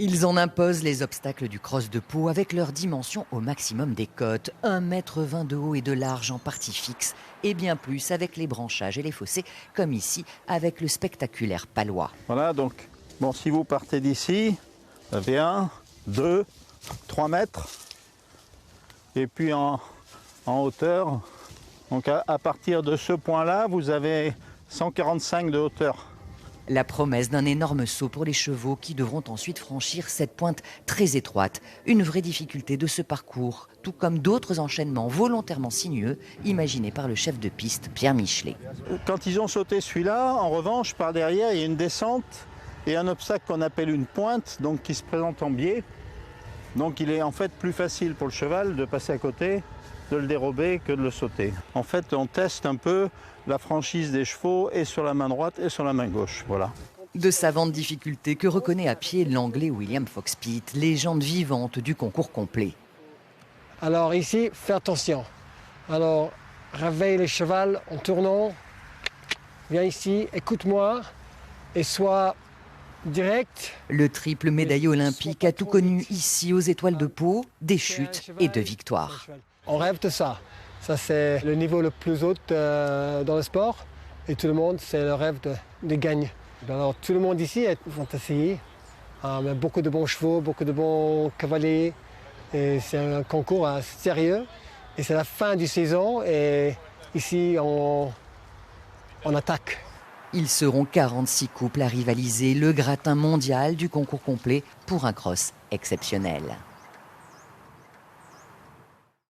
Ils en imposent les obstacles du cross de Pau avec leur dimension au maximum des côtes. 1,20 m de haut et de large en partie fixe et bien plus avec les branchages et les fossés comme ici avec le spectaculaire palois. Voilà, donc bon, si vous partez d'ici, vous avez 1, 2, 3 mètres. Et puis en hauteur, donc à partir de ce point-là, vous avez 145 de hauteur. La promesse d'un énorme saut pour les chevaux qui devront ensuite franchir cette pointe très étroite. Une vraie difficulté de ce parcours, tout comme d'autres enchaînements volontairement sinueux imaginés par le chef de piste Pierre Michelet. Quand ils ont sauté celui-là, en revanche, par derrière, il y a une descente et un obstacle qu'on appelle une pointe, donc qui se présente en biais. Donc il est en fait plus facile pour le cheval de passer à côté, de le dérober que de le sauter. En fait, on teste un peu la franchise des chevaux et sur la main droite et sur la main gauche. Voilà. De savantes difficultés que reconnaît à pied l'anglais William Fox-Pitt, légende vivante du concours complet. Alors ici, fais attention. Alors, réveille le cheval en tournant. Viens ici, écoute-moi et sois direct. Le triple médaillé olympique a tout connu ici aux Étoiles de Pau, des chutes et de victoires. On rêve de ça. Ça, c'est le niveau le plus haut dans le sport. Et tout le monde, c'est le rêve de gagner. Alors, tout le monde ici vont essayer. Beaucoup de bons chevaux, beaucoup de bons cavaliers. Et c'est un concours sérieux. Et c'est la fin du saison. Et ici, on attaque. Ils seront 46 couples à rivaliser, le gratin mondial du concours complet pour un cross exceptionnel.